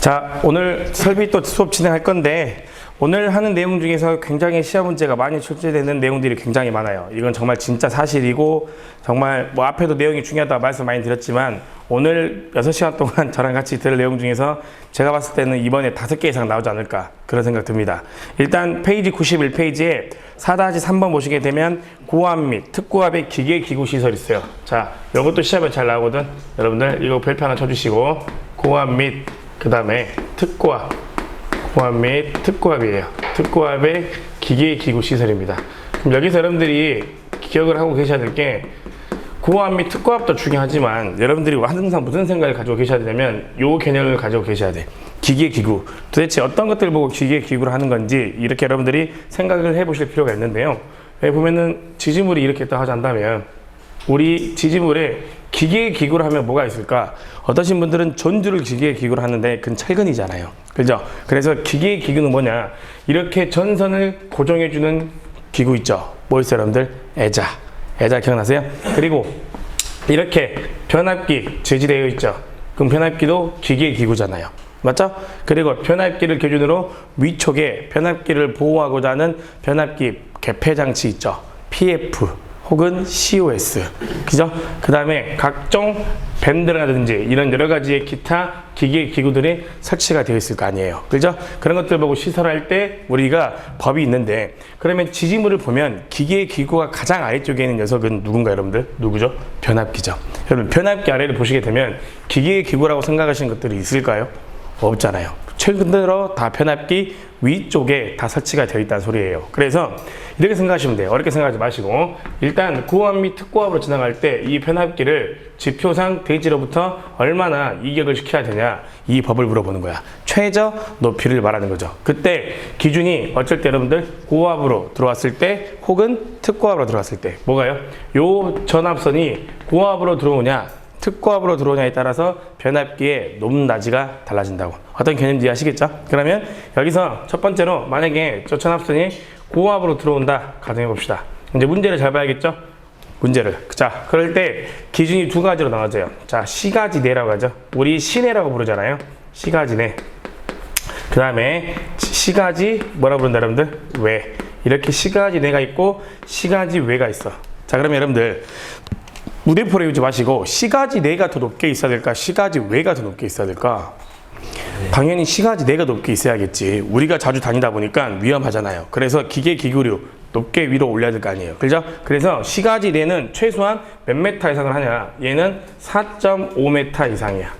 자, 오늘 설비 또 수업 진행할 건데 오늘 하는 내용 중에서 굉장히 시험 문제가 많이 출제되는 내용들이 굉장히 많아요. 이건 정말 진짜 사실이고 정말 뭐 앞에도 내용이 중요하다고 말씀 많이 드렸지만 오늘 6시간 동안 저랑 같이 들을 내용 중에서 제가 봤을 때는 이번에 5개 이상 나오지 않을까 그런 생각 듭니다. 일단 페이지 91페이지에 4-3번 보시게 되면 고압 및 특고압의 기계 기구 시설이 있어요. 자, 이것도 시험에 잘 나오거든. 여러분들 이거 별표 하나 쳐주시고 고압 및 그 다음에 특고압, 고압 및 특고압이에요. 특고압의 기계 기구 시설입니다. 그럼 여기서 여러분들이 기억을 하고 계셔야 될 게 고압 및 특고압도 중요하지만 여러분들이 항상 무슨 생각을 가지고 계셔야 되냐면 요 개념을 가지고 계셔야 돼. 기계 기구. 도대체 어떤 것들을 보고 기계 기구를 하는 건지 이렇게 여러분들이 생각을 해보실 필요가 있는데요. 여기 보면은 지지물이 이렇게 딱 하자면 우리 지지물에 기계 기구를 하면 뭐가 있을까? 어떠신 분들은 전주를 기계 기구를 하는데 그건 철근이잖아요. 그죠? 그래서 기계 기구는 뭐냐? 이렇게 전선을 고정해주는 기구 있죠? 뭐 있어요, 여러분들? 애자. 애자 기억나세요? 그리고 이렇게 변압기 제지되어 있죠? 그럼 변압기도 기계 기구잖아요. 맞죠? 그리고 변압기를 기준으로 위쪽에 변압기를 보호하고자 하는 변압기 개폐 장치 있죠? PF. 혹은 COS, 그죠? 그 다음에 각종 밴드라든지 이런 여러 가지의 기타 기계 기구들이 설치가 되어 있을 거 아니에요, 그죠? 그런 것들 보고 시설할 때 우리가 법이 있는데 그러면 지지물을 보면 기계 기구가 가장 아래쪽에 있는 녀석은 누군가 여러분들? 누구죠? 변압기죠. 여러분 변압기 아래를 보시게 되면 기계 기구라고 생각하시는 것들이 있을까요? 없잖아요. 최근 들어 다 변압기 위쪽에 다 설치가 되어 있다는 소리예요. 그래서 이렇게 생각하시면 돼요. 어렵게 생각하지 마시고 일단 고압 및 특고압으로 지나갈 때 이 변압기를 지표상 대지로부터 얼마나 이격을 시켜야 되냐 이 법을 물어보는 거야. 최저 높이를 말하는 거죠. 그때 기준이 어쩔 때 여러분들 고압으로 들어왔을 때 혹은 특고압으로 들어왔을 때 뭐가요? 요 전압선이 고압으로 들어오냐 특고압으로 들어오냐에 따라서 변압기의 높낮이가 달라진다고. 어떤 개념인지 아시겠죠? 그러면 여기서 첫 번째로 만약에 저 전압선이 고압으로 들어온다 가정해 봅시다. 이제 문제를 잘 봐야겠죠? 문제를. 자, 그럴 때 기준이 두 가지로 나눠져요. 자, 시가지내라고 하죠. 우리 시내라고 부르잖아요. 시가지내. 그 다음에 시가지 뭐라 부른다 여러분들? 외. 이렇게 시가지내가 있고 시가지외가 있어. 자, 그러면 여러분들 무대포를 외우지 마시고 시가지 내가 더 높게 있어야 될까? 시가지 외가 더 높게 있어야 될까? 당연히 시가지 내가 높게 있어야겠지. 우리가 자주 다니다 보니까 위험하잖아요. 그래서 기계 기구류 높게 위로 올려야 될 거 아니에요. 그죠? 그래서 시가지 내는 최소한 몇 메타 이상을 하냐? 얘는 4.5m 이상이야.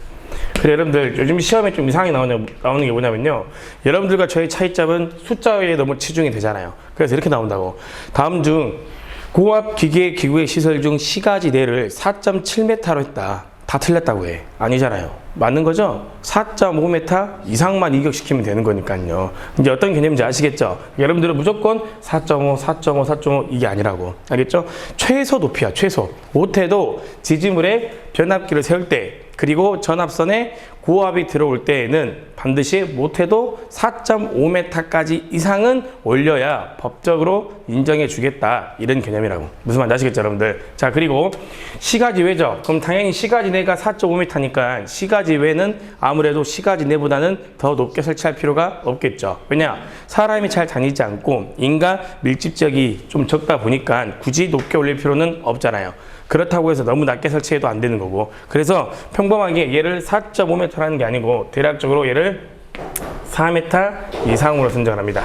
그래 여러분들 요즘 시험에 좀 이상하게 나오는 게 뭐냐면요. 여러분들과 저의 차이점은 숫자에 너무 치중이 되잖아요. 그래서 이렇게 나온다고. 다음 중 고압 기계 기구의 시설 중 시가지 내를 4.7m로 했다. 다 틀렸다고 해. 아니잖아요. 맞는 거죠? 4.5m 이상만 이격시키면 되는 거니까요. 이제 어떤 개념인지 아시겠죠? 여러분들은 무조건 4.5, 4.5, 4.5 이게 아니라고. 알겠죠? 최소 높이야, 최소. 못해도 지지물에 변압기를 세울 때 그리고 전압선에 고압이 들어올 때에는 반드시 못해도 4.5m까지 이상은 올려야 법적으로 인정해 주겠다. 이런 개념이라고. 무슨 말인지 아시겠죠, 여러분들? 자, 그리고 시가지외죠. 그럼 당연히 시가지내가 4.5m니까 시가지외는 아무래도 시가지내보다는 더 높게 설치할 필요가 없겠죠. 왜냐? 사람이 잘 다니지 않고 인간 밀집적이 좀 적다 보니까 굳이 높게 올릴 필요는 없잖아요. 그렇다고 해서 너무 낮게 설치해도 안 되는 거고. 그래서 평범하게 얘를 4.5m라는 게 아니고 대략적으로 얘를 4m 이상으로 선정을 합니다.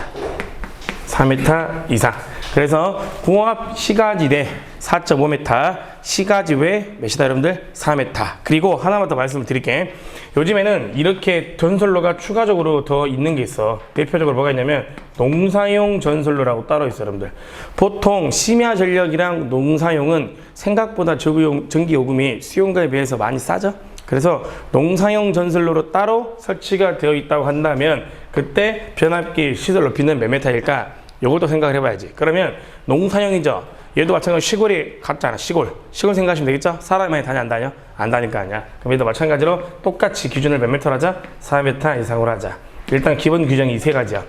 4m 이상. 그래서 고압 시가지내 4.5m, 시가지외 몇이다 여러분들? 4m. 그리고 하나만 더 말씀을 드릴게. 요즘에는 이렇게 전선로가 추가적으로 더 있는 게 있어. 대표적으로 뭐가 있냐면 농사용 전선로라고 따로 있어요, 여러분들. 보통 심야 전력이랑 농사용은 생각보다 전기 요금이 수용가에 비해서 많이 싸죠? 그래서 농사용 전선로로 따로 설치가 되어 있다고 한다면 그때 변압기 시설 높이는 몇 메타일까? 이것도 생각을 해봐야지. 그러면 농사용이죠. 얘도 마찬가지로 시골이 같잖아. 시골 생각하시면 되겠죠? 사람이 많이 다녀 안 다녀? 안 다니까 아니야. 그럼 얘도 마찬가지로 똑같이 기준을 몇 메타로 하자? 4m 이상으로 하자. 일단 기본 규정이 이 세 가지야.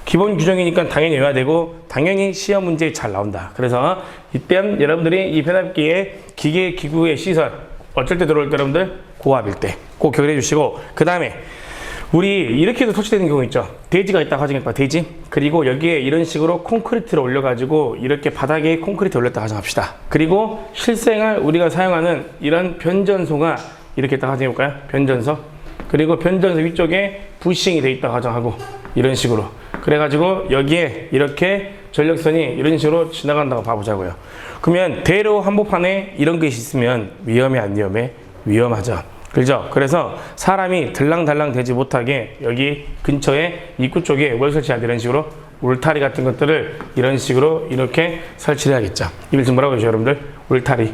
기본 규정이니까 당연히 외워야 되고 당연히 시험 문제에 잘 나온다. 그래서 이때 여러분들이 이 변압기의 기계 기구의 시설 어쩔 때 들어올 때 여러분들 고압일 때 꼭 기억해 주시고 그 다음에 우리 이렇게도 설치되는 경우 있죠. 대지가 있다 가정해봐. 대지. 그리고 여기에 이런 식으로 콘크리트를 올려가지고 이렇게 바닥에 콘크리트 올렸다 가정합시다. 그리고 실생활 우리가 사용하는 이런 변전소가 이렇게 있다 가정해볼까요? 변전소. 그리고 변전소 위쪽에 부싱이 돼 있다 가정하고 이런 식으로. 그래가지고 여기에 이렇게 전력선이 이런 식으로 지나간다고 봐보자고요. 그러면 대로 한복판에 이런 것이 있으면 위험해 안 위험해? 위험하죠. 그렇죠? 그래서 사람이 들랑달랑 되지 못하게 여기 근처에 입구 쪽에 뭘 설치해야 돼? 이런 식으로 울타리 같은 것들을 이런 식으로 이렇게 설치를 해야겠죠. 이걸 지금 뭐라고 하죠, 여러분들? 울타리.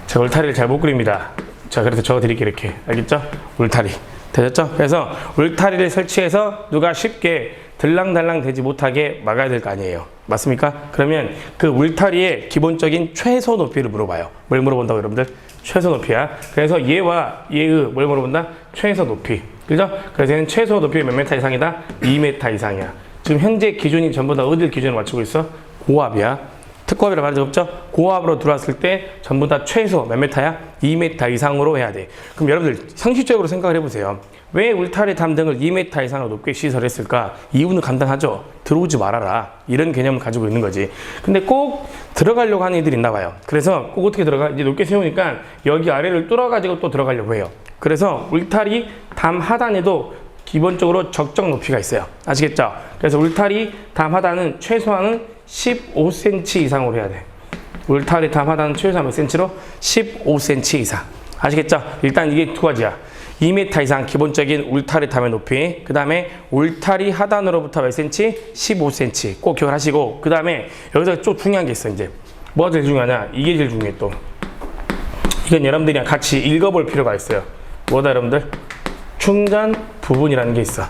제가 울타리를 잘 못 그립니다. 자, 그래서 적어드릴게요. 이렇게. 알겠죠? 울타리. 되셨죠? 그래서 울타리를 설치해서 누가 쉽게 들랑달랑 되지 못하게 막아야 될 거 아니에요. 맞습니까? 그러면 그 울타리의 기본적인 최소 높이를 물어봐요. 뭘 물어본다고 여러분들? 최소 높이야. 그래서 얘와 얘의 뭘 물어본다? 최소 높이. 그죠? 그래서 얘는 최소 높이 몇 메타 이상이다? 2m 이상이야. 지금 현재 기준이 전부 다 어딜 기준으로 맞추고 있어? 고압이야. 특고압이라 말한 적 없죠? 고압으로 들어왔을 때 전부 다 최소 몇 메타야? 2m 이상으로 해야 돼. 그럼 여러분들 상식적으로 생각을 해보세요. 왜 울타리 담등을 2m 이상으로 높게 시설했을까? 이유는 간단하죠. 들어오지 말아라. 이런 개념을 가지고 있는 거지. 근데 꼭 들어가려고 하는 애들이 있나 봐요. 그래서 꼭 어떻게 들어가? 이제 높게 세우니까 여기 아래를 뚫어가지고 또 들어가려고 해요. 그래서 울타리 담 하단에도 기본적으로 적정 높이가 있어요. 아시겠죠? 그래서 울타리 담 하단은 최소한은 15cm 이상으로 해야 돼. 울타리 담 하단은 최소한 몇 cm로? 15cm 이상. 아시겠죠? 일단 이게 두 가지야. 2m 이상 기본적인 울타리 담의 높이, 그 다음에 울타리 하단으로부터 몇 cm? 15cm. 꼭 기억하시고, 그 다음에 여기서 좀 중요한 게 있어. 이제 뭐가 제일 중요하냐? 이게 제일 중요해. 또 이건 여러분들이랑 같이 읽어볼 필요가 있어요. 뭐다 여러분들? 충전 부분이라는 게 있어.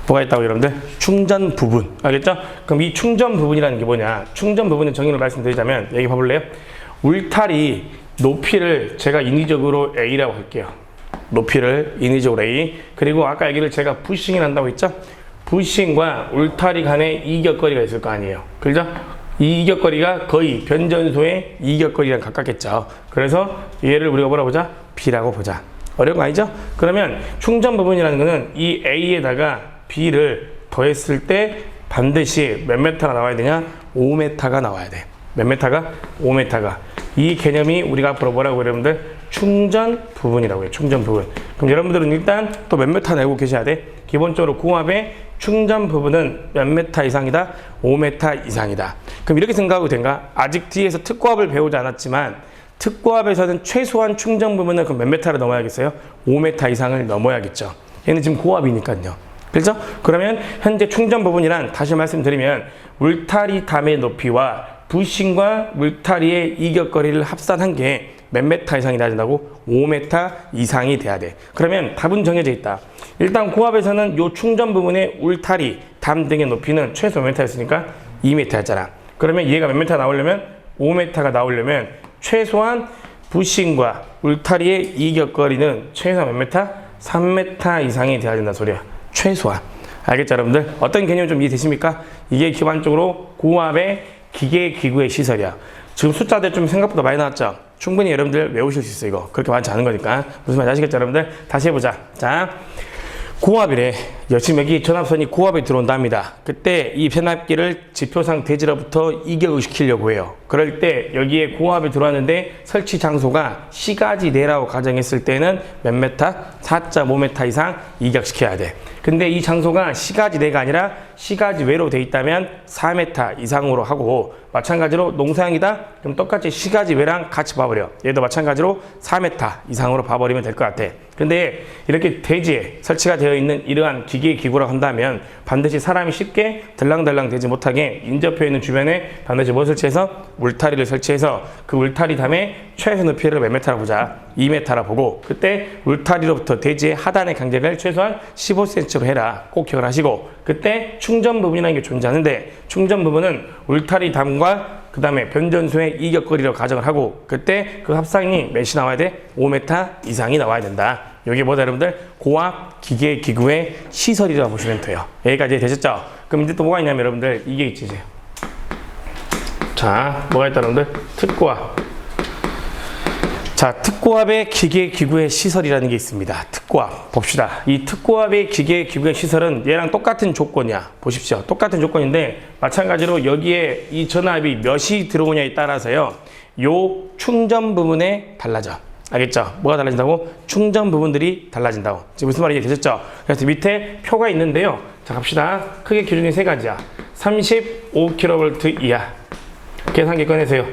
뭐가 있다고 여러분들? 충전 부분. 알겠죠? 그럼 이 충전 부분이라는 게 뭐냐? 충전 부분의 정의를 말씀드리자면 여기 봐볼래요? 울타리 높이를 제가 인위적으로 A라고 할게요. 높이를 인위적으로 A. 그리고 아까 얘기를 제가 부싱을 한다고 했죠? 부싱과 울타리 간에 이격거리가 있을 거 아니에요. 그죠? 이 이격거리가 거의 변전소의 이격거리랑 가깝겠죠. 그래서 얘를 우리가 뭐라 보자? B라고 보자. 어려운 거 아니죠? 그러면 충전 부분이라는 거는 이 A에다가 B를 더했을 때 반드시 몇 메타가 나와야 되냐? 5m가 나와야 돼. 몇 메타가? 5m가. 이 개념이 우리가 앞으로 뭐라고 여러분들? 충전 부분이라고 해요. 충전 부분. 그럼 여러분들은 일단 또 몇 메타 내고 계셔야 돼? 기본적으로 고압의 충전 부분은 몇 메타 이상이다? 5m 이상이다. 그럼 이렇게 생각하고 된가? 아직 뒤에서 특고압을 배우지 않았지만 특고압에서는 최소한 충전 부분은 그럼 몇 메타를 넘어야겠어요? 5m 이상을 넘어야겠죠. 얘는 지금 고압이니까요. 그렇죠? 그러면 현재 충전 부분이란 다시 말씀드리면 울타리 담의 높이와 부싱과 울타리의 이격거리를 합산한 게 몇 메타 이상이 돼야 된다고? 5m 이상이 돼야 돼. 그러면 답은 정해져 있다. 일단 고압에서는 이 충전 부분의 울타리, 담 등의 높이는 최소 몇 m였으니까 2m였잖아. 그러면 얘가 몇 m 나오려면? 5m가 나오려면 최소한 부싱과 울타리의 이격거리는 최소한 몇 m? 3m 이상이 돼야 된다 소리야. 최소한. 알겠죠 여러분들? 어떤 개념이 좀 이해되십니까? 이게 기본적으로 고압의 기계 기구의 시설이야. 지금 숫자들 좀 생각보다 많이 나왔죠? 충분히 여러분들 외우실 수 있어 이거. 그렇게 많지 않은 거니까. 무슨 말인지 아시겠죠 여러분들? 다시 해보자. 자, 고압이래. 지금 여기 전압선이 고압에 들어온답니다. 그때 이 변압기를 지표상 대지로부터 이격을 시키려고 해요. 그럴 때 여기에 고압이 들어왔는데 설치 장소가 시가지 내라고 가정했을 때는 몇 메타? 4.5m 이상 이격시켜야 돼. 근데 이 장소가 시가지 내가 아니라 시가지 외로 돼 있다면 4m 이상으로 하고, 마찬가지로 농사형이다? 그럼 똑같이 시가지 외랑 같이 봐버려. 얘도 마찬가지로 4m 이상으로 봐버리면 될 것 같아. 근데 이렇게 대지에 설치가 되어 있는 이러한 기계 기구라고 한다면 반드시 사람이 쉽게 들랑달랑 되지 못하게 인접해 있는 주변에 반드시 뭐 설치해서? 울타리를 설치해서 그 울타리 담에 최소 높이를 몇 메타라 보자. 2m라 보고, 그때 울타리로부터 대지의 하단의 간격을 최소한 15cm로 해라. 꼭 기억을 하시고, 그때 충전 부분이라는 게 존재하는데 충전 부분은 울타리 담과 그 다음에 변전소의 이격거리로 가정을 하고, 그때 그 합상이 몇이 나와야 돼? 5m 이상이 나와야 된다. 여기 뭐다 여러분들? 고압 기계 기구의 시설이라고 보시면 돼요. 여기까지 되셨죠? 그럼 이제 또 뭐가 있냐면 여러분들 이게 있지. 자, 뭐가 있다 여러분들? 특고압. 자, 특고압의 기계, 기구의 시설이라는 게 있습니다. 특고압. 봅시다. 이 특고압의 기계, 기구의 시설은 얘랑 똑같은 조건이야. 보십시오. 똑같은 조건인데, 마찬가지로 여기에 이 전압이 몇이 들어오냐에 따라서요, 요 충전 부분에 달라져. 알겠죠? 뭐가 달라진다고? 충전 부분들이 달라진다고. 지금 무슨 말인지 되셨죠? 그래서 밑에 표가 있는데요. 자, 갑시다. 크게 기준이 세 가지야. 35kV 이하. 계산기 꺼내세요.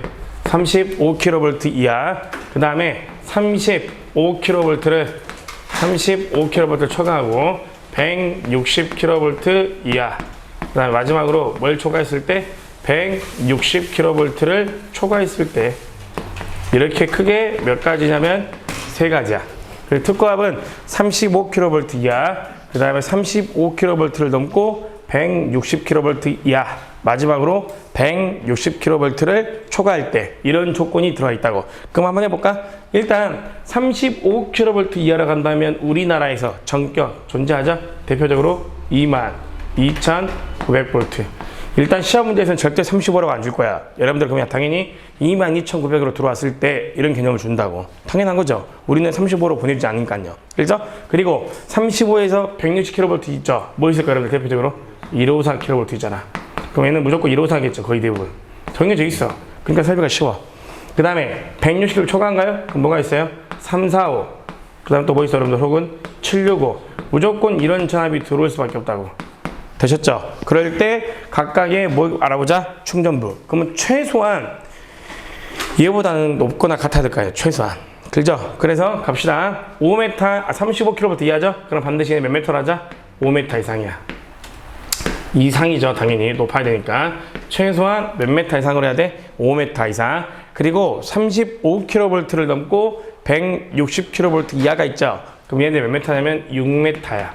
35kV 이하. 그 다음에 35kV를 초과하고 160kV 이하. 그 다음에 마지막으로 뭘 초과했을 때? 160kV를 초과했을 때. 이렇게 크게 몇 가지냐면 세 가지야. 그리고 특고압은 35kV 이하, 그 다음에 35kV를 넘고 160kV 이하, 마지막으로 160kV를 초과할 때 이런 조건이 들어가 있다고. 그럼 한번 해볼까? 일단 35kV 이하로 간다면 우리나라에서 전격 존재하죠? 대표적으로 22,900V. 일단 시험 문제에서는 절대 35라고 안 줄 거야. 여러분들 그러면 당연히 22,900으로 들어왔을 때 이런 개념을 준다고. 당연한 거죠. 우리는 35로 보내주지 않으니까요. 그렇죠? 그리고 35에서 160kV 있죠. 뭐 있을까요, 여러분들? 대표적으로 154kV 있잖아. 그럼 얘는 무조건 154겠죠. 거의 대부분. 정해져 있어. 그러니까 설비가 쉬워. 그 다음에 160kV 초과한가요? 그럼 뭐가 있어요? 345. 그 다음 또 뭐 있어요, 여러분들? 혹은 765. 무조건 이런 전압이 들어올 수밖에 없다고. 되셨죠? 그럴 때 각각의 뭐 알아보자? 충전부. 그러면 최소한 얘보다는 높거나 같아야 될까요? 최소한. 그죠? 그래서 갑시다. 5m, 35kV 이하죠? 그럼 반드시 몇 m로 하자? 5m 이상이야. 이상이죠. 당연히 높아야 되니까. 최소한 몇 m 이상으로 해야 돼? 5m 이상. 그리고 35kV를 넘고 160kV 이하가 있죠? 그럼 얘네 몇 m냐면 6m야.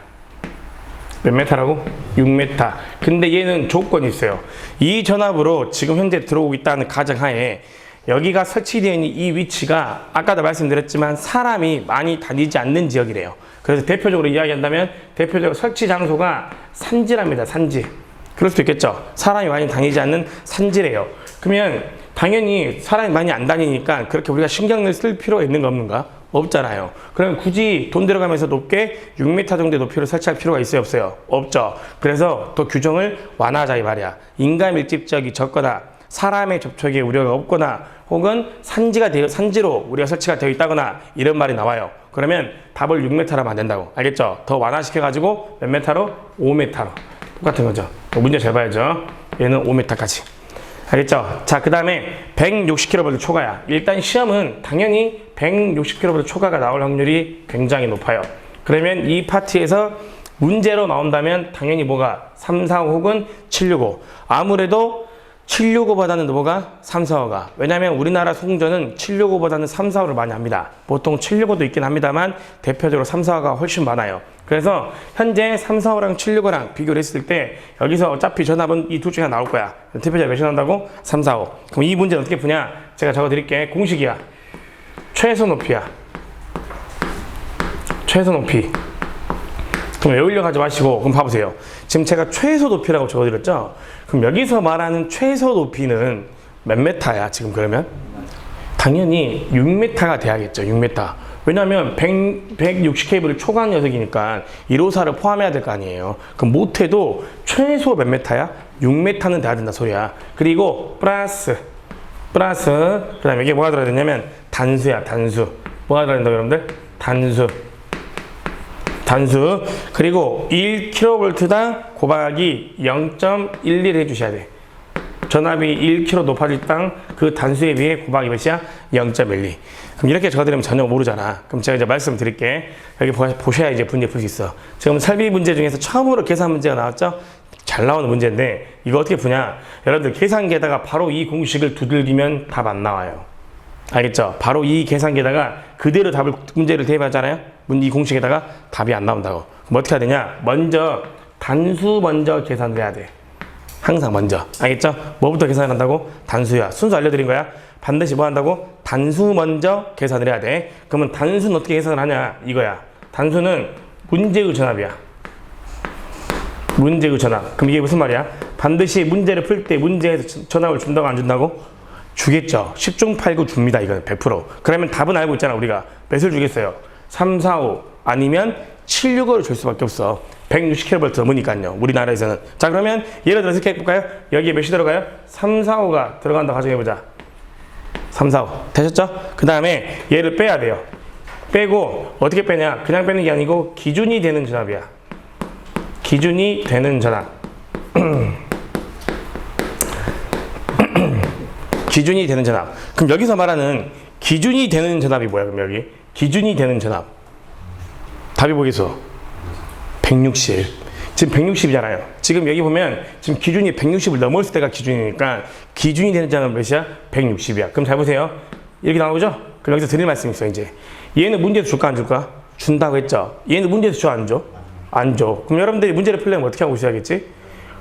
몇 m라고? 6m. 근데 얘는 조건이 있어요. 이 전압으로 지금 현재 들어오고 있다는 가정하에 여기가 설치되어 있는 이 위치가 아까도 말씀드렸지만 사람이 많이 다니지 않는 지역이래요. 그래서 대표적으로 이야기한다면 대표적으로 설치 장소가 산지랍니다. 산지. 그럴 수도 있겠죠. 사람이 많이 다니지 않는 산지래요. 그러면 당연히 사람이 많이 안 다니니까 그렇게 우리가 신경을 쓸 필요가 있는 거 없는가? 없잖아요. 그럼 굳이 돈 들어가면서 높게 6m 정도의 높이를 설치할 필요가 있어요? 없어요? 없죠. 그래서 또 규정을 완화하자 이 말이야. 인간 밀집 지역이 적거나 사람의 접촉에 우려가 없거나 혹은 산지로 우리가 설치가 되어 있다거나 이런 말이 나와요. 그러면 답을 6m로 하면 안 된다고. 알겠죠? 더 완화시켜가지고 몇 m로? 5m로. 똑같은 거죠. 문제 잘 봐야죠. 얘는 5m까지. 알겠죠? 자, 그 다음에 160kV 초과야. 일단 시험은 당연히 160kV 초과가 나올 확률이 굉장히 높아요. 그러면 이 파트에서 문제로 나온다면 당연히 뭐가 345 혹은 765. 아무래도 765보다는 뭐가? 345가. 왜냐면 우리나라 소공전은 765보다는 345를 많이 합니다. 보통 765도 있긴 합니다만 대표적으로 345가 훨씬 많아요. 그래서 현재 345랑 765랑 비교를 했을 때 여기서 어차피 전압은 이 둘 중에 하나 나올 거야. 대표적으로 몇이 나온다고? 345. 그럼 이 문제는 어떻게 푸냐? 제가 적어드릴게. 공식이야. 최소 높이야. 최소 높이. 그럼 외우려고 하지 마시고 그럼 봐보세요. 지금 제가 최소 높이라고 적어드렸죠? 그럼 여기서 말하는 최소 높이는 몇 m야 지금 그러면? 당연히 6m가 돼야겠죠. 6m. 왜냐하면 160kV를 초과한 녀석이니까 154를 포함해야 될 거 아니에요. 그럼 못해도 최소 몇 m야? 6m는 돼야 된다 소리야. 그리고 플러스 그 다음에 이게 뭐가 들어야 되냐면 단수야. 단수. 뭐가 들어야 된다고 여러분들? 단수. 그리고 1kV당 곱하기 0.11 해주셔야 돼. 전압이 1kV 높아질 당 그 단수에 비해 곱하기 몇이야? 0.12. 그럼 이렇게 적어드리면 전혀 모르잖아. 그럼 제가 이제 말씀드릴게. 여기 보셔야 이제 문제 풀 수 있어. 지금 설비 문제 중에서 처음으로 계산 문제가 나왔죠? 잘 나오는 문제인데 이거 어떻게 푸냐? 여러분들 계산기에다가 바로 이 공식을 두들기면 답 안 나와요. 알겠죠? 바로 이 계산기에다가 그대로 문제를 대입하잖아요? 이 공식에다가 답이 안 나온다고. 그럼 어떻게 해야 되냐? 먼저 단수 먼저 계산을 해야 돼. 항상 먼저. 알겠죠? 뭐부터 계산을 한다고? 단수야. 순서 알려드린 거야. 반드시 뭐 한다고? 단수 먼저 계산을 해야 돼. 그러면 단수는 어떻게 계산을 하냐? 이거야. 단수는 문제의 전압이야. 문제의 전압. 그럼 이게 무슨 말이야? 반드시 문제를 풀 때 문제에서 전압을 준다고 안 준다고? 주겠죠. 10중 8구 줍니다. 이거는 100%. 그러면 답은 알고 있잖아. 우리가 몇을 주겠어요? 3, 4, 5 아니면 7, 6을 줄 수밖에 없어. 160kV 넘으니까요. 우리나라에서는. 자, 그러면 예를 들어서 이렇게 해볼까요? 여기에 몇이 들어가요? 3, 4, 5가 들어간다 가정해보자. 3, 4, 5 되셨죠? 그 다음에 얘를 빼야 돼요. 빼고 어떻게 빼냐? 그냥 빼는 게 아니고 기준이 되는 전압이야. 기준이 되는 전압. 기준이 되는 전압. 그럼 여기서 말하는 기준이 되는 전압이 뭐야? 그럼 여기 기준이 되는 전압. 답이 뭐겠어? 160. 지금 160이잖아요. 지금 여기 보면 지금 기준이 160을 넘었을 때가 기준이니까 기준이 되는 전압은 몇이야? 160이야. 그럼 잘 보세요. 이렇게 나오죠? 그럼 여기서 드릴 말씀이 있어. 이제 얘는 문제에서 줄까 안 줄까? 준다고 했죠. 얘는 문제에서 줘 안 줘? 안 줘. 그럼 여러분들이 문제를 풀려면 어떻게 하고 있어야겠지?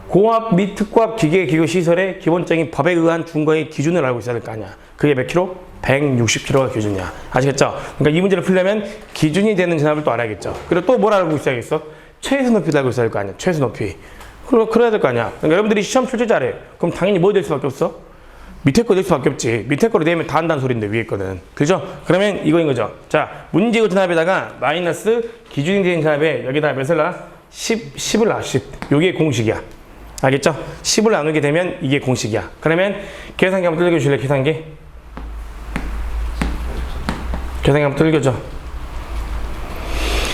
고압 및 특고압 기계 기구 시설의 기본적인 법에 의한 준거의 기준을 알고 있어야 될 거 아니야. 그게 몇 킬로? 160kg가 기준이야. 아시겠죠? 그러니까 이 문제를 풀려면 기준이 되는 전압을 또 알아야겠죠. 그리고 또 뭘 알고 있어야겠어? 최소 높이도 알고 있어야 될 거 아니야. 최소 높이. 그래야 될 거 아니야. 그러니까 여러분들이 시험 출제 잘해. 그럼 당연히 뭐 될 수밖에 없어? 밑에 거 될 수밖에 없지. 밑에 거로 내면 다 한다는 소리인데 위에 거는. 그죠? 그러면 이거인 거죠. 자, 문제의 전압에다가 마이너스 기준이 되는 전압에 여기다 몇을 놔? 10을 놔. 10. 요게 공식이야. 알겠죠? 10을 나누게 되면 이게 공식이야. 그러면 계산기 한번 뚫겨 주실래? 계산기 한번 뚫겨줘.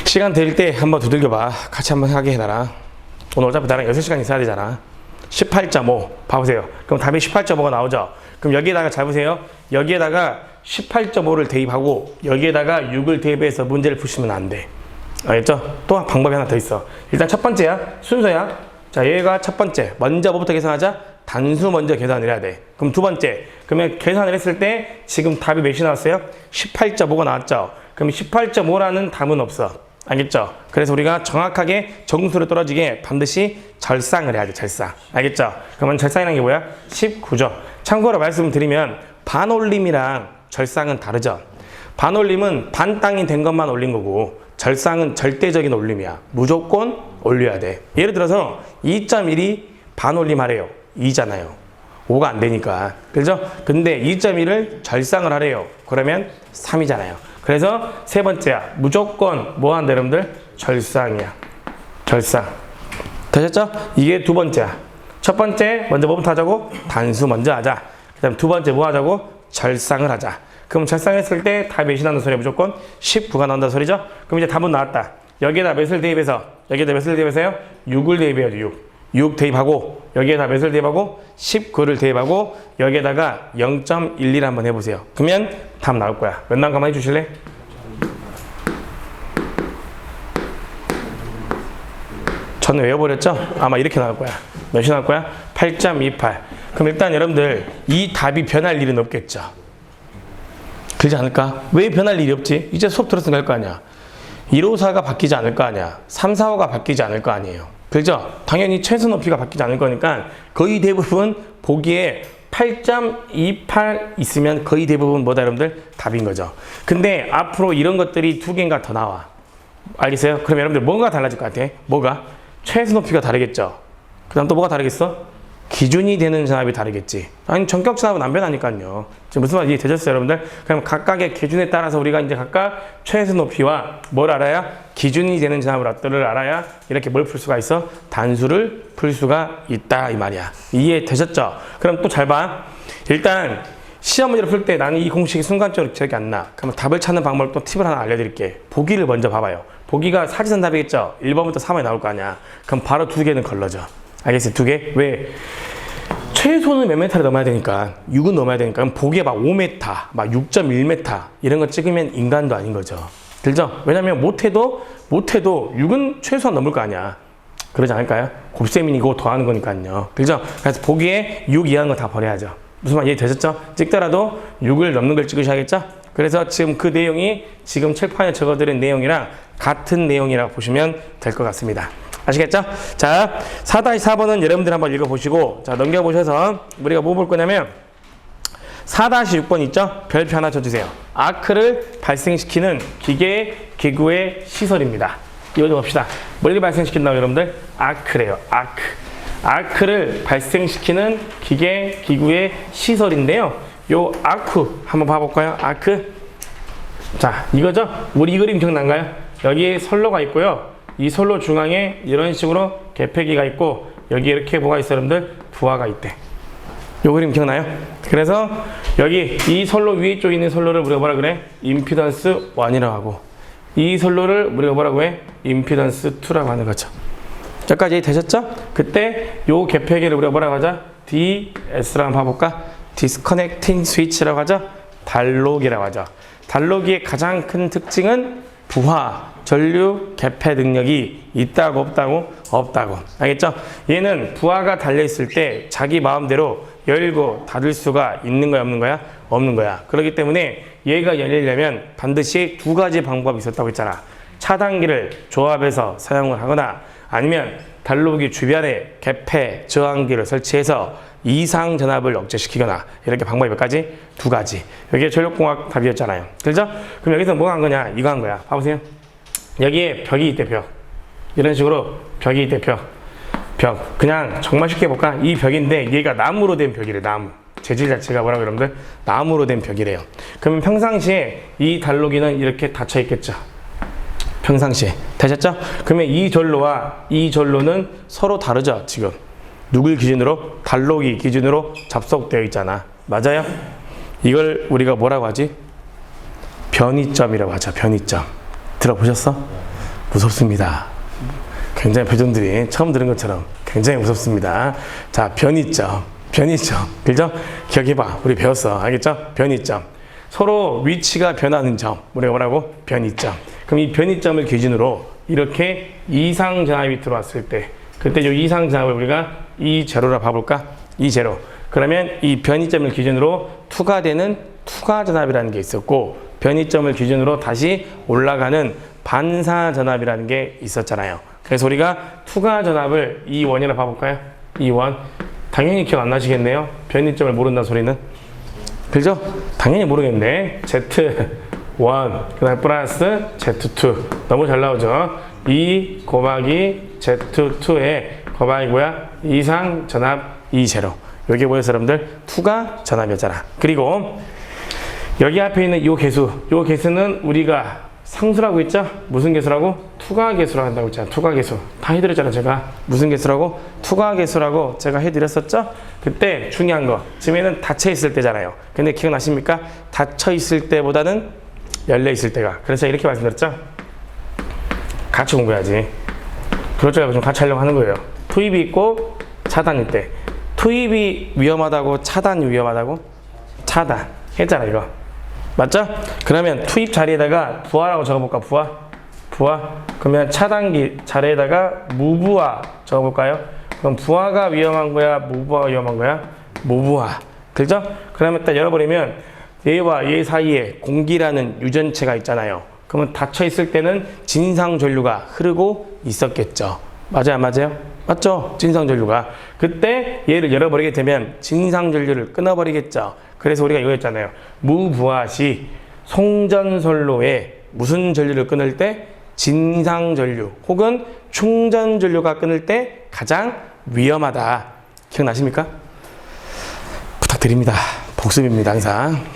시간 될 때 한번 두들겨 봐. 같이 한번 하게 해놔라. 오늘 어차피 나랑 6시간 있어야 되잖아. 18.5 봐보세요. 그럼 답이 18.5가 나오죠. 그럼 여기에다가 잘 보세요. 여기에다가 18.5를 대입하고 여기에다가 6을 대입해서 문제를 푸시면 안 돼. 알겠죠? 또 방법이 하나 더 있어. 일단 첫 번째야. 순서야. 자, 얘가 첫 번째. 먼저 뭐부터 계산하자? 단수 먼저 계산을 해야 돼. 그럼 두 번째. 그러면 계산을 했을 때 지금 답이 몇이 나왔어요? 18.5가 나왔죠. 그럼 18.5라는 답은 없어. 알겠죠? 그래서 우리가 정확하게 정수로 떨어지게 반드시 절상을 해야 돼. 절상. 알겠죠? 그러면 절상이라는 게 뭐야? 19죠. 참고로 말씀드리면 반올림이랑 절상은 다르죠. 반올림은 반 땅이 된 것만 올린 거고 절상은 절대적인 올림이야. 무조건 올려야 돼. 예를 들어서 2.1이 반올림 하래요. 2잖아요. 5가 안 되니까. 그죠? 근데 2.1을 절상을 하래요. 그러면 3이잖아요. 그래서 세 번째야. 무조건 뭐 한다 여러분들? 절상이야. 절상. 되셨죠? 이게 두 번째야. 첫 번째 먼저 뭐부터 하자고? 단수 먼저 하자. 그 다음 두 번째 뭐 하자고? 절상을 하자. 그럼 절상했을 때 답이 몇이 나온다 소리야? 무조건 19가 나온다 소리죠? 그럼 이제 답은 나왔다. 여기에다 몇을 대입해서? 여기에다 몇을 대입해서요? 6을 대입해야죠. 6 대입하고 여기에다 몇을 대입하고? 19를 대입하고 여기에다가 0.11 한번 해보세요. 그러면 답 나올 거야. 몇 나온 가만 해주실래? 저는 외워버렸죠? 아마 이렇게 나올 거야. 몇이 나올 거야? 8.28. 그럼 일단 여러분들 이 답이 변할 일은 없겠죠? 그렇지 않을까? 왜 변할 일이 없지? 이제 수업 들었으니까 할 거 아니야. 154가 바뀌지 않을 거 아니야. 3, 4, 5가 바뀌지 않을 거 아니에요. 그죠? 당연히 최소 높이가 바뀌지 않을 거니까 거의 대부분 보기에 8.28 있으면 거의 대부분 뭐다 여러분들? 답인 거죠. 근데 앞으로 이런 것들이 두 개인가 더 나와. 알겠어요? 그럼 여러분들 뭐가 달라질 것 같아? 뭐가? 최소 높이가 다르겠죠? 그 다음 또 뭐가 다르겠어? 기준이 되는 전압이 다르겠지. 아니 전격 전압은 안 변하니까요. 지금 무슨 말인지 이해되셨어요 여러분들? 그럼 각각의 기준에 따라서 우리가 이제 각각 최소 높이와 뭘 알아야? 기준이 되는 전압을 알아야 이렇게 뭘 풀 수가 있어? 단수를 풀 수가 있다 이 말이야. 이해되셨죠? 그럼 또 잘 봐. 일단 시험 문제를 풀 때 나는 이 공식이 순간적으로 기억이 안 나. 그럼 답을 찾는 방법을 또 팁을 하나 알려드릴게. 보기를 먼저 봐봐요. 보기가 사지선 답이겠죠? 1번부터 3번이 나올 거 아니야. 그럼 바로 두 개는 걸러져. 알겠어요? 두 개? 왜? 최소는 몇 메타를 넘어야 되니까 6은 넘어야 되니까 그럼 보기에 막 5m, 막 6.1m 이런 거 찍으면 인간도 아닌 거죠. 들죠? 왜냐면 못해도 6은 최소한 넘을 거 아니야. 그러지 않을까요? 곱셈이고 더하는 거니까요. 들죠? 그래서 보기에 6 이하는 거 다 버려야죠. 무슨 말 이해되셨죠? 찍더라도 6을 넘는 걸 찍으셔야겠죠? 그래서 지금 그 내용이 지금 칠판에 적어드린 내용이랑 같은 내용이라고 보시면 될 것 같습니다. 아시겠죠? 자, 4-4번은 여러분들 한번 읽어보시고, 자, 넘겨보셔서 우리가 뭐 볼 거냐면, 4-6번 있죠? 별표 하나 쳐주세요. 아크를 발생시키는 기계, 기구의 시설입니다. 이거 좀 봅시다. 뭘 발생시킨다고 여러분들? 아크래요. 아크. 아크를 발생시키는 기계, 기구의 시설인데요. 요 아크 한번 봐볼까요? 아크. 자, 이거죠? 우리 이 그림 기억난가요? 여기에 선로가 있고요. 이 선로 중앙에 이런 식으로 개폐기가 있고 여기 이렇게 뭐가 있어요, 여러분들? 부하가 있대. 요 그림 기억나요? 그래서 여기 이 선로 위쪽에 있는 선로를 우리가 뭐라 그래? 임피던스 1이라고 하고 이 선로를 우리가 뭐라고 해? 임피던스 2라고 하는 거죠. 여기까지 되셨죠? 그때 요 개폐기를 우리가 뭐라고 하자? DS라고 한번 봐볼까? 디스커넥팅 스위치라고 하죠? 단록이라고 하죠. 단록의 가장 큰 특징은 부하, 전류, 개폐 능력이 있다고 없다고? 없다고. 알겠죠? 얘는 부하가 달려있을 때 자기 마음대로 열고 닫을 수가 있는 거야, 없는 거야? 없는 거야. 그렇기 때문에 얘가 열리려면 반드시 두 가지 방법이 있었다고 했잖아. 차단기를 조합해서 사용을 하거나 아니면 단록이 주변에 개폐, 저항기를 설치해서 이상 전압을 억제시키거나 이렇게 방법이 몇 가지? 두 가지. 여기에 전력공학 답이었잖아요. 그렇죠? 그럼 여기서 뭐가 한 거냐? 이거 한 거야. 봐보세요. 여기에 벽이 있대, 벽. 이런 식으로 벽이 있대, 벽. 벽. 그냥 정말 쉽게 볼까? 이 벽인데 얘가 나무로 된 벽이래, 나무. 재질 자체가 뭐라고 여러분들? 나무로 된 벽이래요. 그러면 평상시에 이 단록이는 이렇게 닫혀 있겠죠. 평상시에. 되셨죠? 그러면 이 전로와 이 전로는 서로 다르죠, 지금. 누굴 기준으로? 단록이 기준으로 접속되어 있잖아. 맞아요? 이걸 우리가 뭐라고 하지? 변이점이라고 하죠. 변이점. 들어보셨어? 무섭습니다. 굉장히 표정들이 처음 들은 것처럼 굉장히 무섭습니다. 자, 변이점. 변이점. 그죠? 기억해봐. 우리 배웠어. 알겠죠? 변이점. 서로 위치가 변하는 점. 우리가 뭐라고? 변이점. 그럼 이 변이점을 기준으로 이렇게 이상 전압이 들어왔을 때 그때 이 이상 전압을 우리가 이 제로라 봐볼까? 이 제로. 그러면 이 변이점을 기준으로 투과되는 투과 전압이라는 게 있었고 변이점을 기준으로 다시 올라가는 반사 전압이라는 게 있었잖아요. 그래서 우리가 투과 전압을 E1이라 봐볼까요? E1. 당연히 기억 안 나시겠네요. 변이점을 모른다는 소리는. 그죠? 당연히 모르겠네. Z1, 그 다음 플러스 Z2. 너무 잘 나오죠? E 곱하기 Z2의 곱하기 뭐야? 이상 전압 E0. 여기 뭐였어, 여러분들? 투과 전압이었잖아. 그리고 여기 앞에 있는 요 개수. 요 개수는 우리가 상수라고 했죠? 무슨 개수라고? 투과 개수라고 한다고 했잖아. 투과 개수. 다 해드렸잖아, 제가. 무슨 개수라고? 투과 개수라고 제가 해드렸었죠? 그때 중요한 거. 지금에는 닫혀 있을 때잖아요. 근데 기억나십니까? 닫혀 있을 때보다는 열려 있을 때가. 그래서 이렇게 말씀드렸죠? 같이 공부해야지. 그럴 줄 알고 좀 같이 하려고 하는 거예요. 투입이 있고 차단일 때. 투입이 위험하다고 차단이 위험하다고? 차단. 했잖아, 이거. 맞죠? 그러면 투입 자리에다가 부하라고 적어볼까? 부하? 부하? 그러면 차단기 자리에다가 무부하 적어볼까요? 그럼 부하가 위험한 거야? 무부하가 위험한 거야? 무부하. 그죠? 그러면 딱 열어버리면 얘와 얘 사이에 공기라는 유전체가 있잖아요. 그러면 닫혀 있을 때는 진상 전류가 흐르고 있었겠죠. 맞아요, 안 맞아요? 맞죠? 진상 전류가. 그때 얘를 열어버리게 되면 진상 전류를 끊어버리겠죠. 그래서 우리가 이거 했잖아요. 무부하 시 송전선로에 무슨 전류를 끊을 때? 진상 전류 혹은 충전 전류가 끊을 때 가장 위험하다. 기억나십니까? 부탁드립니다. 복습입니다.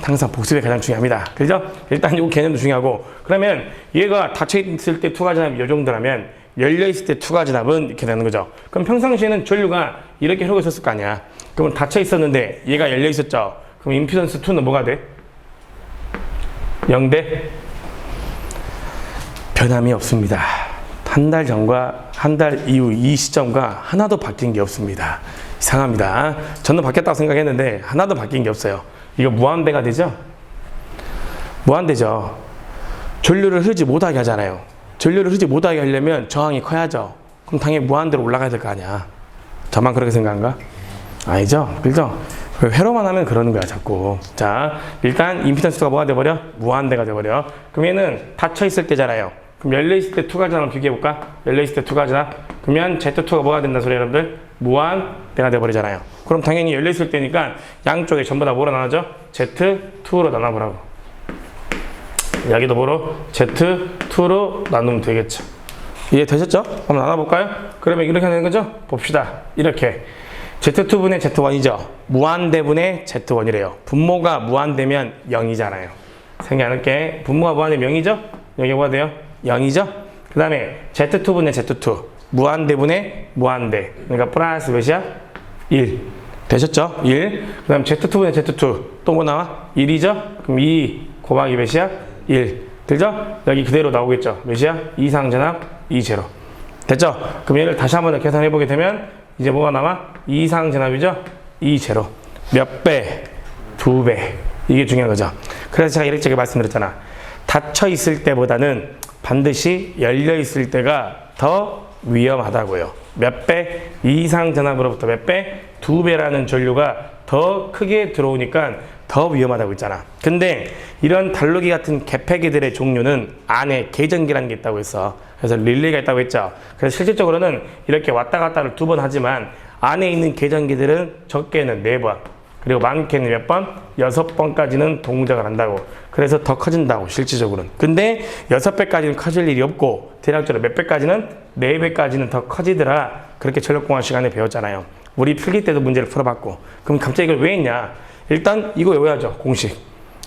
항상 복습이 가장 중요합니다. 그죠? 일단 이 개념도 중요하고 그러면 얘가 닫혀 있을 때 투과 전압이 이 정도라면 열려 있을 때 투과 전압은 이렇게 되는 거죠. 그럼 평상시에는 전류가 이렇게 흐르고 있었을 거 아니야. 그러면 닫혀 있었는데 얘가 열려 있었죠. 그럼 임피던스 2는 뭐가 돼? 0대? 변함이 없습니다. 한 달 전과 한 달 이후 이 시점과 하나도 바뀐 게 없습니다. 이상합니다. 저는 바뀌었다고 생각했는데 하나도 바뀐 게 없어요. 이거 무한대가 되죠? 무한대죠. 전류를 흐르지 못하게 하잖아요. 전류를 흐르지 못하게 하려면 저항이 커야죠. 그럼 당연히 무한대로 올라가야 될 거 아니야. 저만 그렇게 생각한가? 아니죠? 그죠? 회로만 하면 그러는 거야, 자꾸. 자, 일단 임피던스가 뭐가 돼버려? 무한대가 돼버려. 그럼 얘는 닫혀 있을 때잖아요. 그럼 열려있을 때 투과 전압 비교해볼까? 열려있을 때 투과 전압. 그러면 Z2가 뭐가 된다 소리 여러분들? 무한대가 돼버리잖아요. 그럼 당연히 열려있을 때니까 양쪽에 전부 다 뭐로 나눠져? Z2로 나눠보라고. 여기도 뭐로? Z2로 나누면 되겠죠. 이해 되셨죠? 한번 나눠볼까요? 그러면 이렇게 되는 거죠? 봅시다. 이렇게. Z2분의 Z1이죠. 무한대분의 Z1이래요. 분모가 무한대면 0이잖아요. 생각할게. 분모가 무한대면 0이죠? 여기 뭐가 돼요? 0이죠? 그 다음에 Z2분의 Z2. 무한대분의 무한대. 그러니까 플러스 몇이야? 1. 되셨죠? 1. 그 다음 Z2분의 Z2. 또 뭐 나와? 1이죠? 그럼 2 곱하기 몇이야? 1. 되죠? 여기 그대로 나오겠죠? 몇이야? 2상전압 2 제로. 됐죠? 그럼 얘를 다시 한번 계산해보게 되면 이제 뭐가 나와? 2상전압이죠? 2 제로. 몇 배? 2배. 이게 중요한 거죠. 그래서 제가 이렇게 말씀드렸잖아. 닫혀 있을 때보다는 반드시 열려 있을 때가 더 위험하다고요. 몇 배? 이상전압으로부터 몇 배? 2배라는 전류가 더 크게 들어오니까 더 위험하다고 했잖아. 근데 이런 달루기 같은 개폐기들의 종류는 안에 계전기라는 게 있다고 했어. 그래서 릴레이가 있다고 했죠. 그래서 실질적으로는 이렇게 왔다 갔다를 2번 하지만 안에 있는 계전기들은 적게는 4번, 그리고 많게는 몇 번? 6번까지는 동작을 한다고. 그래서 더 커진다고, 실질적으로는. 근데 6배까지는 커질 일이 없고, 대략적으로 몇 배까지는? 4배까지는 더 커지더라. 그렇게 전력공학 시간에 배웠잖아요. 우리 필기 때도 문제를 풀어봤고. 그럼 갑자기 이걸 왜 했냐? 일단 이거 외워야죠, 공식.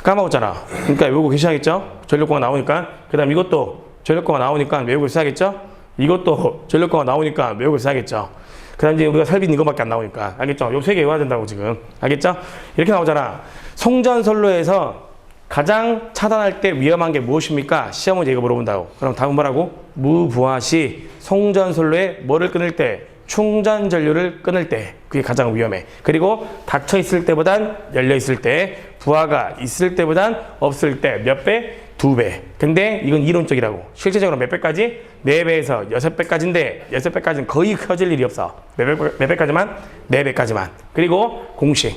까먹었잖아. 그러니까 외우고 계셔야겠죠? 전력공학 나오니까. 그 다음 이것도 전력공학 나오니까 외우고 있어야겠죠? 이것도 전력공학 나오니까 외우고 있어야겠죠? 그 다음 이제 우리가 설비는 이거밖에 안 나오니까. 알겠죠? 요 3개 외워야 된다고 지금. 알겠죠? 이렇게 나오잖아. 송전선로에서 가장 차단할 때 위험한 게 무엇입니까? 시험 문제 이거 물어본다고. 그럼 답은 뭐라고? 무부하 시 송전선로에 뭐를 끊을 때? 충전 전류를 끊을 때. 그게 가장 위험해. 그리고 닫혀 있을 때보단 열려 있을 때, 부하가 있을 때보단 없을 때 몇 배? 2배. 근데 이건 이론적이라고. 실제적으로 몇 배까지? 4배에서 6배까지인데 6배까지는 거의 커질 일이 없어. 몇 배까지만? 4배까지만. 그리고 공식.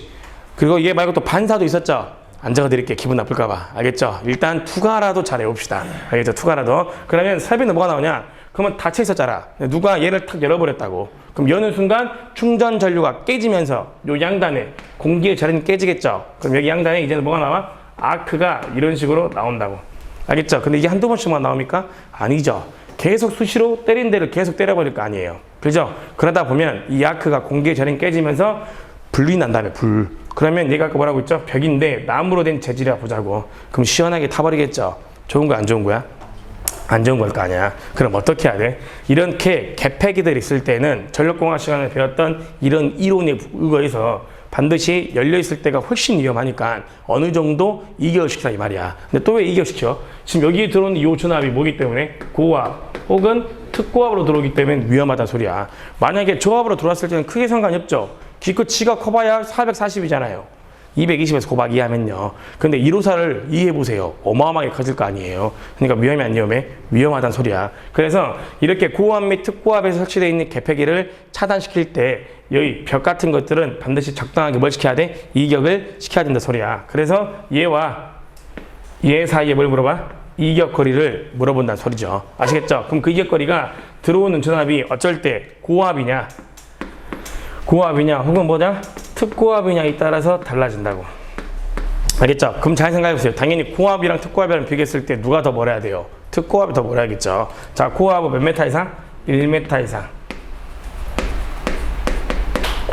그리고 이게 말고 또 반사도 있었죠. 안 적어드릴게. 기분 나쁠까봐. 알겠죠? 일단 투가라도 잘 외웁시다. 알겠죠? 투가라도. 그러면 설비는 뭐가 나오냐? 그러면 닫혀 있었잖아. 누가 얘를 탁 열어버렸다고. 그럼 여는 순간 충전 전류가 깨지면서 요 양단에 공기의 자리는 깨지겠죠? 그럼 여기 양단에 이제는 뭐가 나와? 아크가 이런 식으로 나온다고. 알겠죠? 근데 이게 한두 번씩만 나옵니까? 아니죠. 계속 수시로 때린 데를 계속 때려버릴 거 아니에요. 그죠? 그러다 보면 이 아크가 공기의 자리는 깨지면서 불이 난다며, 불. 그러면 얘가 아까 뭐라고 했죠? 벽인데 나무로 된 재질이라 보자고. 그럼 시원하게 타버리겠죠? 좋은 거 안 좋은 거야? 안 좋은 걸 거 아니야. 그럼 어떻게 해야 돼? 이렇게 개폐기들 있을 때는 전력공학 시간에 배웠던 이런 이론에 의거해서 반드시 열려있을 때가 훨씬 위험하니까 어느 정도 2개월 시키라 이 말이야. 근데 또 왜 2개월 시켜? 지금 여기에 들어오는 이 전압이 뭐기 때문에? 고압 혹은 특고압으로 들어오기 때문에 위험하다 소리야. 만약에 저압으로 들어왔을 때는 크게 상관이 없죠. 기껏치가 커봐야 440이잖아요. 220에서 곱하기 2하면요. 근데 1호사를 이해해보세요. 어마어마하게 커질 거 아니에요. 그러니까 위험해 안 위험해? 위험하다는 소리야. 그래서 이렇게 고압 및 특고압에서 설치되어 있는 개폐기를 차단시킬 때 여기 벽 같은 것들은 반드시 적당하게 뭘 시켜야 돼? 이격을 시켜야 된다 소리야. 그래서 얘와 얘 사이에 뭘 물어봐? 이격거리를 물어본다는 소리죠. 아시겠죠? 그럼 그 이격거리가 들어오는 전압이 어쩔 때 고압이냐 혹은 뭐냐? 특고압이냐에 따라서 달라진다고. 알겠죠? 그럼 잘 생각해보세요. 당연히 고압이랑 특고압이랑 비교했을 때 누가 더 멀어야 돼요? 특고압이 더 멀어야겠죠. 자, 고압은 몇 메타 이상? 1m 이상.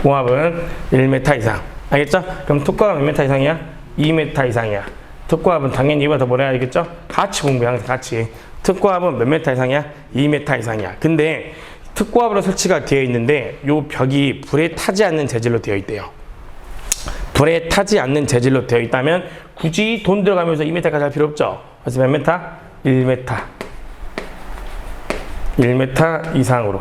고압은 1m 이상. 알겠죠? 그럼 특고압은 몇 메타 이상이야? 2m 이상이야. 특고압은 당연히 이보다 더 멀어야 되겠죠? 같이 공부해, 항상 같이. 특고압은 몇 메타 이상이야? 2m 이상이야. 근데 특고압으로 설치가 되어 있는데 이 벽이 불에 타지 않는 재질로 되어 있대요. 불에 타지 않는 재질로 되어 있다면 굳이 돈 들어가면서 2m까지 할 필요 없죠. 그래서 몇 메타? 1m. 1m 이상으로.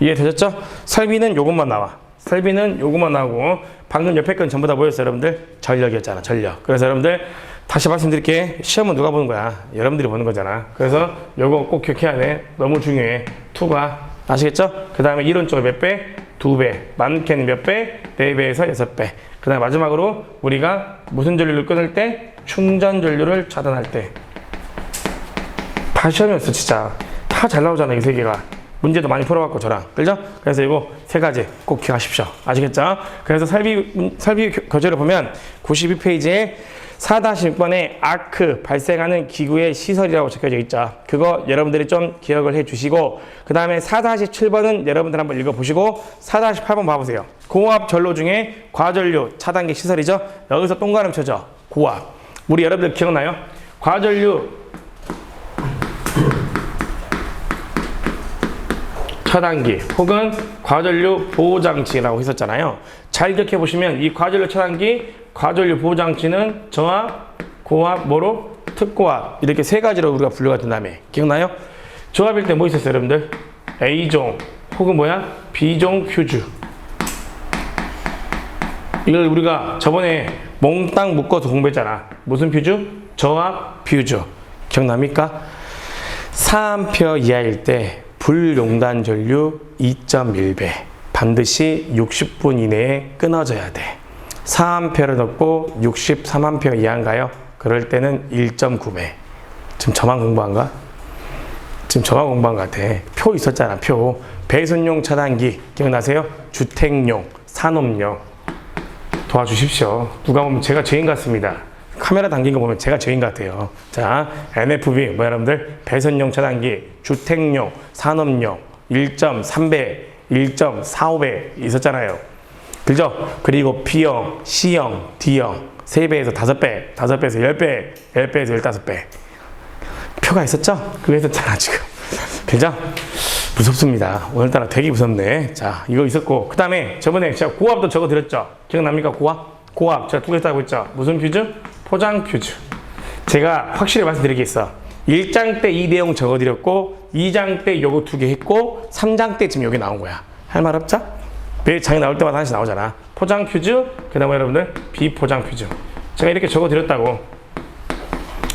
이해되셨죠? 설비는 요것만 나와. 설비는 요것만 나오고 방금 옆에 건 전부 다 뭐였어요, 여러분들? 전력이었잖아, 전력. 그래서 여러분들 다시 말씀드릴게. 시험은 누가 보는 거야? 여러분들이 보는 거잖아. 그래서 요거 꼭 기억해야 돼. 너무 중요해. 투가. 아시겠죠? 그 다음에 이론적으로 몇 배? 2배. 많게는 몇 배? 4배에서 6배. 그 다음에 마지막으로 우리가 무슨 전류를 끊을 때? 충전 전류를 차단할 때. 다 시험이었어, 진짜. 다 잘 나오잖아, 이 세 개가. 문제도 많이 풀어봤고, 저랑. 그죠? 그래서 이거 3가지 꼭 기억하십시오. 아시겠죠? 그래서 설비 교재를 보면 92페이지에 4-6번에 아크 발생하는 기구의 시설이라고 적혀져 있죠. 그거 여러분들이 좀 기억을 해 주시고, 그 다음에 4-7번은 여러분들 한번 읽어보시고, 4-8번 봐보세요. 고압 전로 중에 과전류 차단기 시설이죠. 여기서 동그라미 쳐줘. 고압. 우리 여러분들 기억나요? 과전류 차단기 혹은 과전류 보호장치라고 했었잖아요. 잘 기억해 보시면 이 과전류 차단기, 과전류 보호장치는 저압, 고압, 뭐로? 특고압. 이렇게 세 가지로 우리가 분류가 된다며. 기억나요? 조합일 때 뭐 있었어요, 여러분들? A종 혹은 뭐야? B종 퓨즈. 이걸 우리가 저번에 몽땅 묶어서 공부했잖아. 무슨 퓨즈? 저압 퓨즈. 기억납니까? 4A 이하일 때 불용단 전류 2.1배. 반드시 60분 이내에 끊어져야 돼. 4A를 넣고 63A 이하인가요? 그럴 때는 1.9배. 지금 저만 공부한가? 지금 저만 공부한 것 같아. 표 있었잖아, 표. 배선용 차단기. 기억나세요? 주택용, 산업용. 도와주십시오. 누가 보면 제가 죄인 같습니다. 카메라 당긴 거 보면 제가 죄인 같아요. 자, NFB, 뭐 여러분들? 배선용 차단기, 주택용, 산업용, 1.3배, 1.45배 있었잖아요. 그죠? 그리고 B형, C형, D형, 3배에서 5배, 5배에서 10배, 10배에서 15배. 표가 있었죠? 그거 있었잖아, 지금. 그죠? 무섭습니다. 오늘따라 되게 무섭네. 자, 이거 있었고. 그 다음에 저번에 제가 고압도 적어 드렸죠? 기억납니까? 고압? 고압. 제가 두 개 따고 있죠? 무슨 퓨즈? 포장 퓨즈. 제가 확실히 말씀드리겠어. 1장 때 이 내용 적어 드렸고, 2장 때 요거 2개 했고, 3장 때 지금 여기 나온 거야. 할 말 없죠? 매일 장이 나올 때마다 하나씩 나오잖아. 포장 퓨즈, 그 다음에 여러분들, 비포장 퓨즈. 제가 이렇게 적어 드렸다고.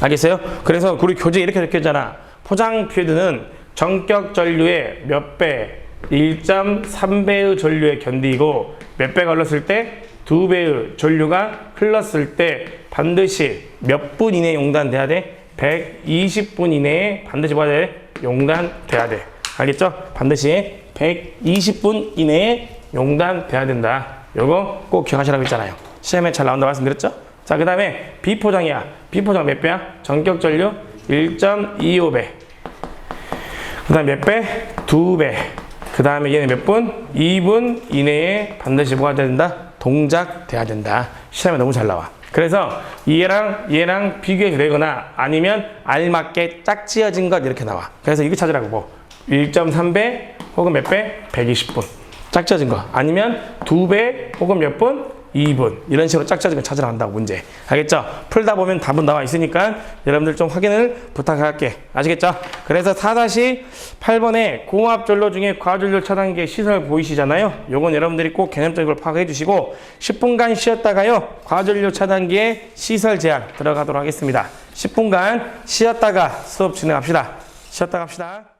알겠어요? 그래서 우리 교재에 이렇게 적혀있잖아. 포장 퓨즈는 전격 전류의 몇 배, 1.3배의 전류에 견디고 몇 배가 흘렀을 때 2배의 전류가 흘렀을 때 반드시 몇 분 이내에 용단돼야 돼? 120분 이내에 반드시 뭐야 돼? 용단돼야 돼. 알겠죠? 반드시 120분 이내에 용단돼야 된다. 요거 꼭 기억하시라고 했잖아요. 시험에 잘 나온다고 말씀드렸죠? 자, 그 다음에 비포장이야. 비포장 몇 배야? 전격 전류 1.25배. 그 다음에 몇 배? 2배. 그 다음에 얘는 몇 분? 2분 이내에 반드시 뭐가 된다? 동작돼야 된다. 시험에 너무 잘 나와. 그래서 얘랑 비교해서 내거나 아니면 알맞게 짝지어진 것 이렇게 나와. 그래서 이거 찾으라고 뭐 1.3배 혹은 몇 배? 120분. 짝지어진 거. 아니면 2배 혹은 몇 분? 2분. 이런 식으로 짝짝지게 찾으러 간다고 문제. 알겠죠? 풀다 보면 답은 나와 있으니까 여러분들 좀 확인을 부탁할게. 아시겠죠? 그래서 4-8번에 고압 전로 중에 과전류 차단기 시설 보이시잖아요. 요건 여러분들이 꼭 개념적으로 파악해 주시고 10분간 쉬었다가요. 과전류 차단기의 시설 제한 들어가도록 하겠습니다. 10분간 쉬었다가 수업 진행합시다. 쉬었다 갑시다.